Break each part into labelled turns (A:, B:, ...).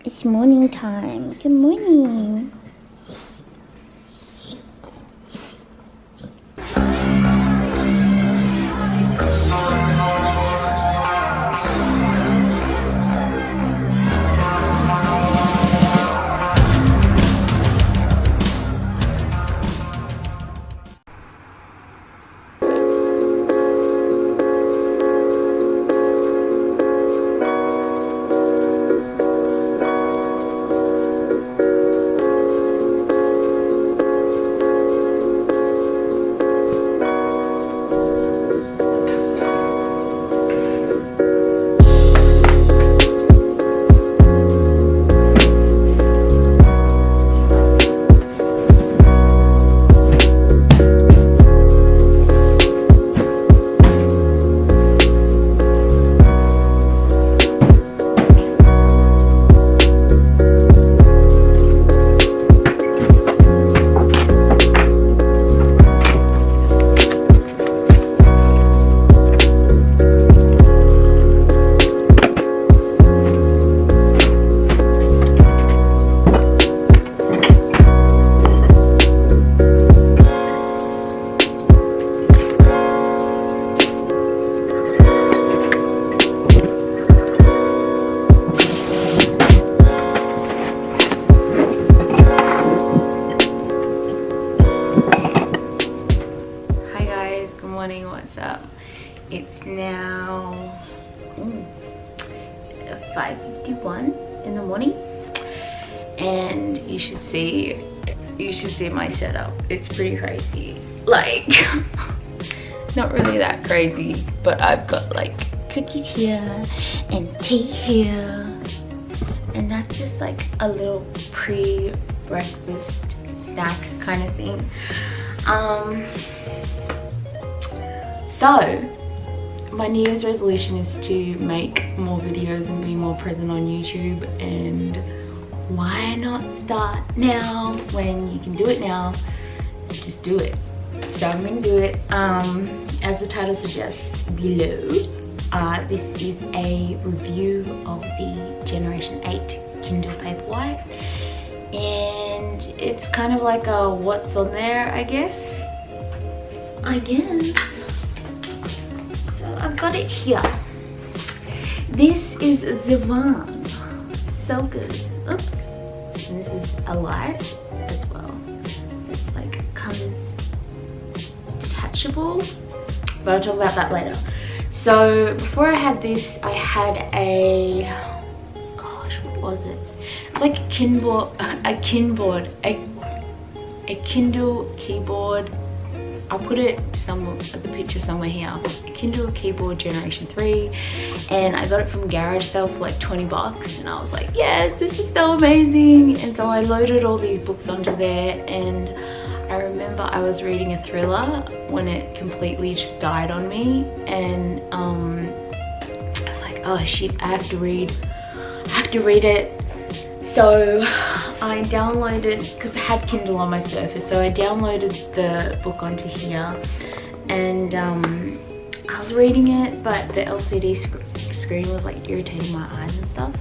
A: It's morning time. Good morning. What's up? It's now 5:51 in the morning, and you should see my setup. It's pretty crazy. Like, not really that crazy, but I've got like cookies here and tea here, and that's just like a little pre-breakfast snack kind of thing. So my New Year's resolution is to make more videos and be more present on YouTube, and why not start now when you can do it now? Just do it. So I'm gonna do it. As the title suggests below, this is a review of the Generation 8 Kindle Paperwhite, and it's kind of like a what's on there, I guess. I've got it here. This is the one. So good. Oops. And this is a light as well. It's like comes detachable, but I'll talk about that later. So before I had this, I had a, gosh, what was it? It's like a Kindle keyboard. I'll put it somewhere, the picture somewhere here. A Kindle keyboard Generation 3, and I got it from garage sale for like 20 bucks, and I was like, yes, this is so amazing. And so I loaded all these books onto there, and I remember I was reading a thriller when it completely just died on me, and I was like, oh shit, I have to read it. So I downloaded, because I had Kindle on my Surface, so I downloaded the book onto here, and I was reading it, but the LCD screen was like irritating my eyes and stuff.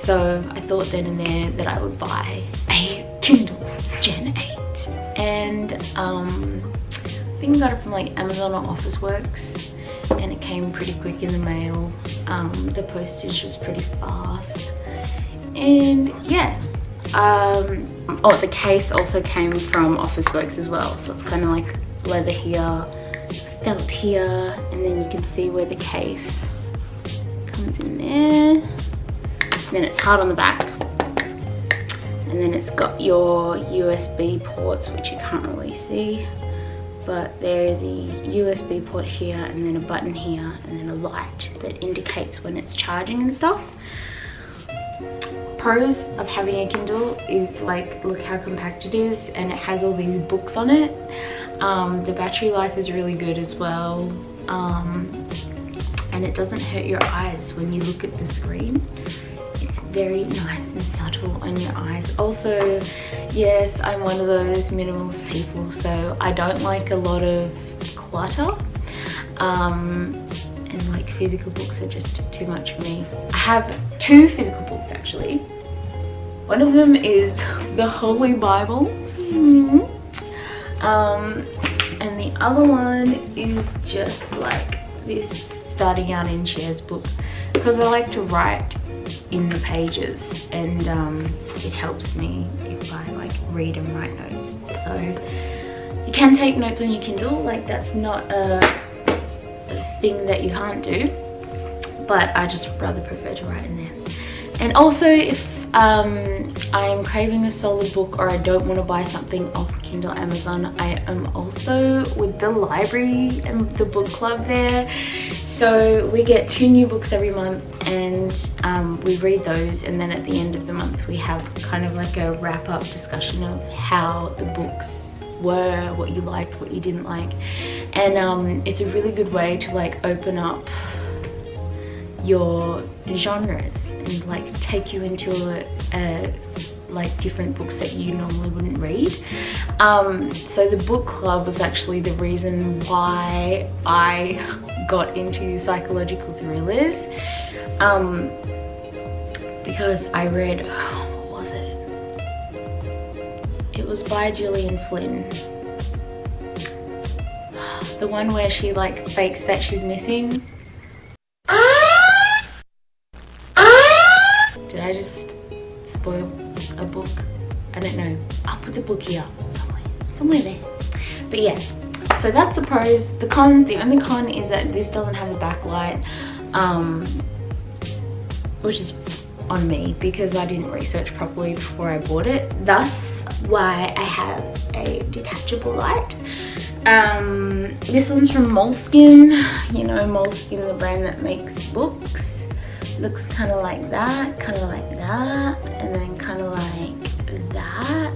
A: So I thought then and there that I would buy a Kindle Gen 8, and I think I got it from like Amazon or Officeworks, and it came pretty quick in the mail. The postage was pretty fast. And yeah, oh, the case also came from Officeworks as well, so it's kind of like leather here, felt here, and then you can see where the case comes in there. And then it's hard on the back, and then it's got your USB ports, which you can't really see, but there is a USB port here, and then a button here, and then a light that indicates when it's charging and stuff. Pros of having a Kindle is like, look how compact it is, and it has all these books on it. The battery life is really good as well, and it doesn't hurt your eyes when you look at the screen. It's very nice and subtle on your eyes. Also, yes, I'm one of those minimalist people, so I don't like a lot of clutter, and like physical books are just too much for me. I have 2 physical books actually. One of them is the Holy Bible. And the other one is just like this starting out in shares book, because I like to write in the pages, and it helps me if I like read and write notes. So you can take notes on your Kindle, like that's not a thing that you can't do, but I just rather prefer to write in there. And also, if I'm craving a solid book or I don't want to buy something off Kindle Amazon, I am also with the library and the book club there. So we get 2 new books every month, and we read those, and then at the end of the month we have kind of like a wrap-up discussion of how the books were, what you liked, what you didn't like. And it's a really good way to like open up your genres and like take you into like different books that you normally wouldn't read. So the book club was actually the reason why I got into psychological thrillers, because I read, what was it? It was by Gillian Flynn. The one where she like fakes that she's missing. Did I just spoil a book? I don't know. I'll put the book here somewhere there. But yeah, so that's the pros. The cons, the only con is that this doesn't have a backlight, which is on me because I didn't research properly before I bought it. Thus why I have a detachable light. This one's from Moleskine. You know Moleskine, the brand that makes books. Looks kind of like that, and then kind of like that.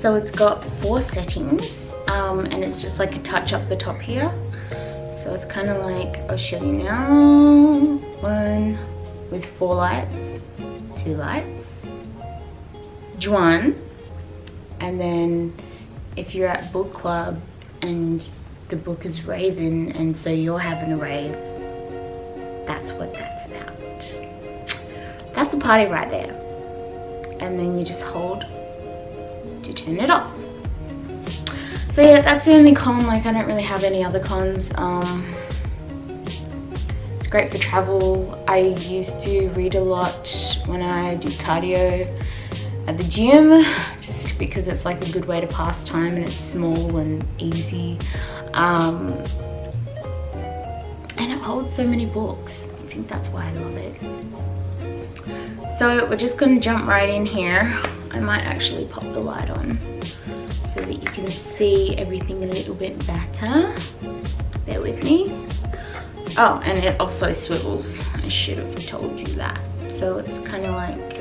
A: So it's got 4 settings, and it's just like a touch up the top here. So it's kind of like, I'll show you now. 1 with 4 lights, 2 lights, 1, and then if you're at book club and the book is raving and so you're having a rave, that's what that's about. That's the party right there. And then you just hold to turn it off. So yeah, that's the only con. Like I don't really have any other cons. It's great for travel. I used to read a lot when I do cardio at the gym, just because it's like a good way to pass time and it's small and easy. And it holds so many books. I think that's why I love it. So we're just going to jump right in here. I might actually pop the light on so that you can see everything a little bit better. Bear with me. Oh, and it also swivels. I should have told you that. So it's kind of like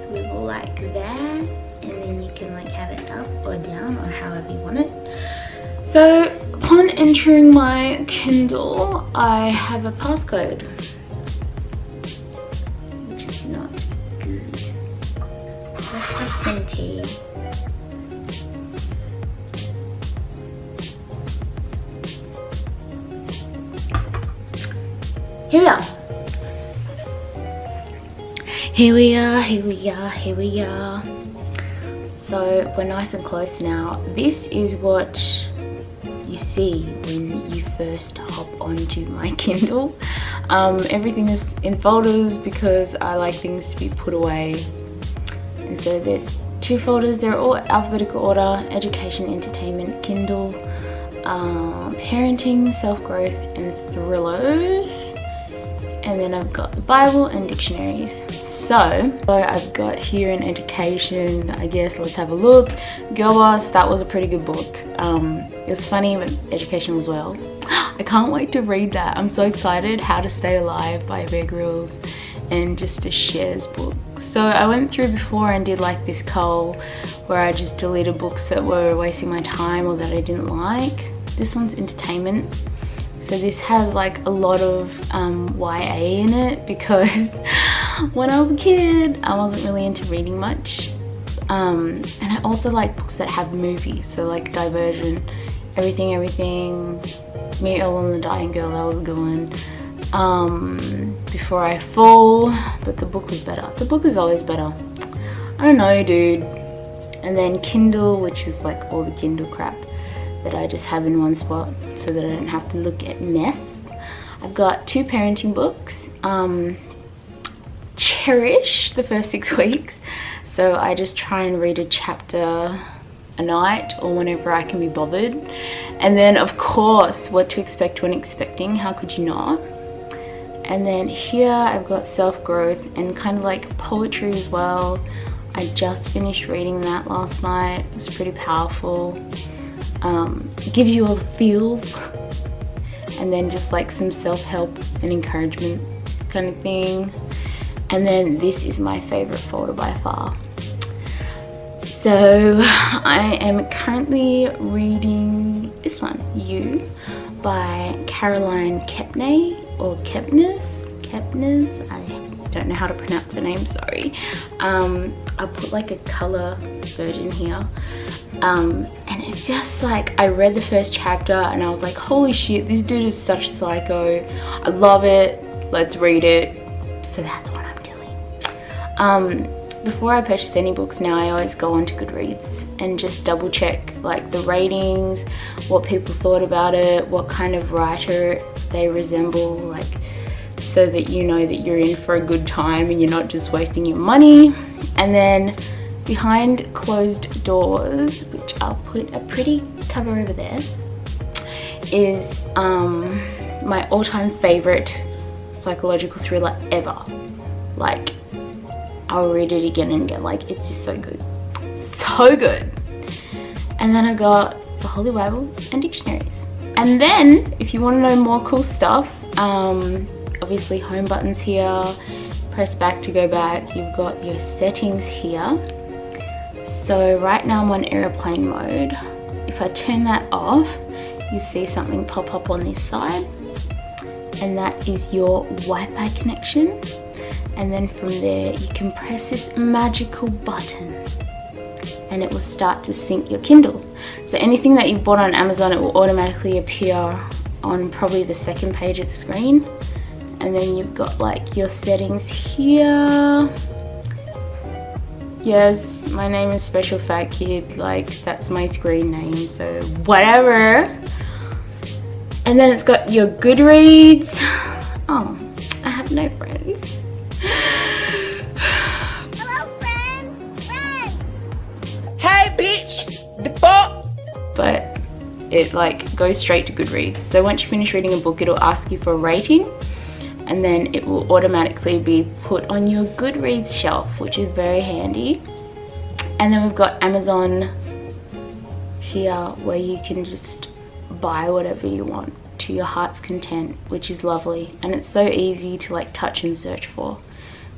A: swivel like that, and then you can like have it up or down or however you want it. So upon entering my Kindle, I have a passcode. Not good. Let's have some tea. Here we are. Here we are, here we are, here we are. So we're nice and close now. This is what you see when you first hop onto my Kindle. Everything is in folders because I like things to be put away. And so there's 2 folders. They're all alphabetical order: education, entertainment, Kindle, parenting, self-growth, and thrillers. And then I've got the Bible and dictionaries. So I've got here in education, I guess. Let's have a look. Girl Boss, that was a pretty good book. It was funny, but education as well. I can't wait to read that. I'm so excited. How to Stay Alive by Bear Grylls, and just a shares book. So I went through before and did like this cull where I just deleted books that were wasting my time or that I didn't like. This one's entertainment. So this has like a lot of YA in it, because when I was a kid I wasn't really into reading much. And I also like books that have movies, so like Divergent, Everything, Me, Earl and the Dying Girl, that was a good one. before I fall, but the book was better. The book is always better. I don't know, dude. And then Kindle, which is like all the Kindle crap that I just have in one spot so that I don't have to look at mess. I've got 2 parenting books. Cherish the first 6 weeks. So I just try and read a chapter a night or whenever I can be bothered. And then of course, What to Expect When Expecting. How could you not? And then here I've got self-growth and kind of like poetry as well. I just finished reading that last night. It was pretty powerful. It gives you all the feels. And then just like some self-help and encouragement kind of thing. And then this is my favorite folder by far. So I am currently reading this one, You, by Caroline Kepney or Kepnes. I don't know how to pronounce her name, sorry. I'll put like a color version here. And it's just like, I read the first chapter and I was like, holy shit, this dude is such a psycho. I love it, let's read it. So that's what I'm doing. Before I purchase any books now, I always go onto Goodreads and just double check like the ratings, what people thought about it, what kind of writer they resemble, like so that you know that you're in for a good time and you're not just wasting your money. And then behind closed doors, which I'll put a pretty cover over there, is my all-time favorite psychological thriller ever. Like, I'll read it again and again. Like, it's just so good. So good. And then I got the Holy Bible and dictionaries. And then, if you want to know more cool stuff, obviously home buttons here. Press back to go back. You've got your settings here. So right now I'm on airplane mode. If I turn that off, you see something pop up on this side. And that is your Wi-Fi connection. And then from there you can press this magical button and it will start to sync your Kindle. So anything that you've bought on Amazon, it will automatically appear on probably the second page of the screen. And then you've got like your settings here. Yes, my name is Special Fat Kid, like that's my screen name, so whatever. And then it's got your Goodreads. Oh, I have no friends.
B: Hello, friend. Hey, bitch. The fuck?
A: But it like goes straight to Goodreads. So once you finish reading a book, it'll ask you for a rating, and then it will automatically be put on your Goodreads shelf, which is very handy. And then we've got Amazon here where you can just buy whatever you want to your heart's content, which is lovely. And it's so easy to like touch and search for,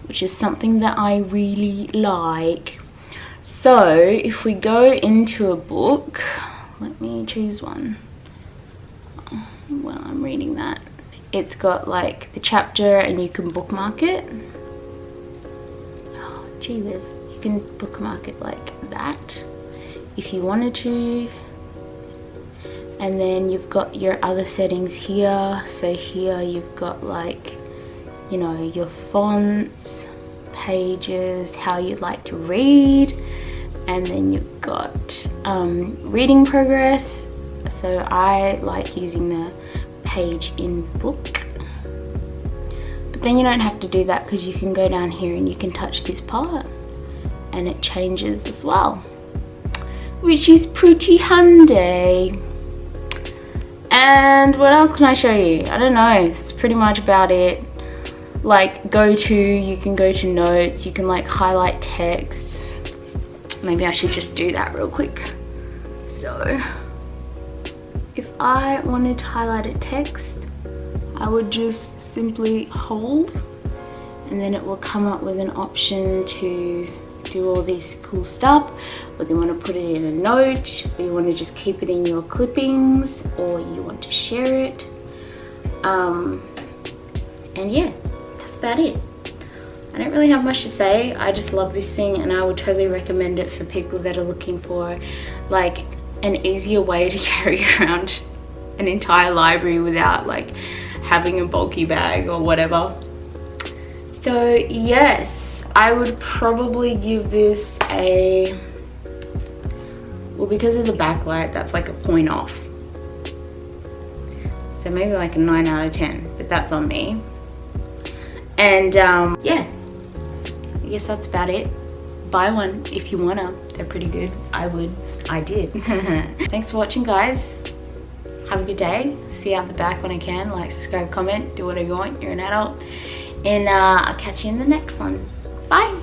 A: which is something that I really like. So if we go into a book, let me choose one. Well, I'm reading that. It's got like the chapter and you can bookmark it. Oh, gee whiz. You can bookmark it like that if you wanted to. And then you've got your other settings here. So here you've got like, you know, your fonts, pages, how you'd like to read. And then you've got reading progress. So I like using the page in book. But then you don't have to do that because you can go down here and you can touch this part and it changes as well, which is pretty handy. And what else can I show you? I don't know, it's pretty much about it. Like go to, you can go to notes, you can like highlight text. Maybe I should just do that real quick. So if I wanted to highlight a text, I would just simply hold and then it will come up with an option to do all this cool stuff. Whether you want to put it in a note, or you want to just keep it in your clippings, or you want to share it. And yeah, that's about it. I don't really have much to say. I just love this thing and I would totally recommend it for people that are looking for like an easier way to carry around an entire library without like having a bulky bag or whatever. So yes, I would probably give this a, well, because of the backlight, that's like a point off. So maybe like a 9 out of 10, but that's on me. And yeah, I guess that's about it. Buy one if you wanna, they're pretty good. I did. Thanks for watching, guys. Have a good day. See you out the back when I can. Like, subscribe, comment, do whatever you want. You're an adult. And I'll catch you in the next one. Bye.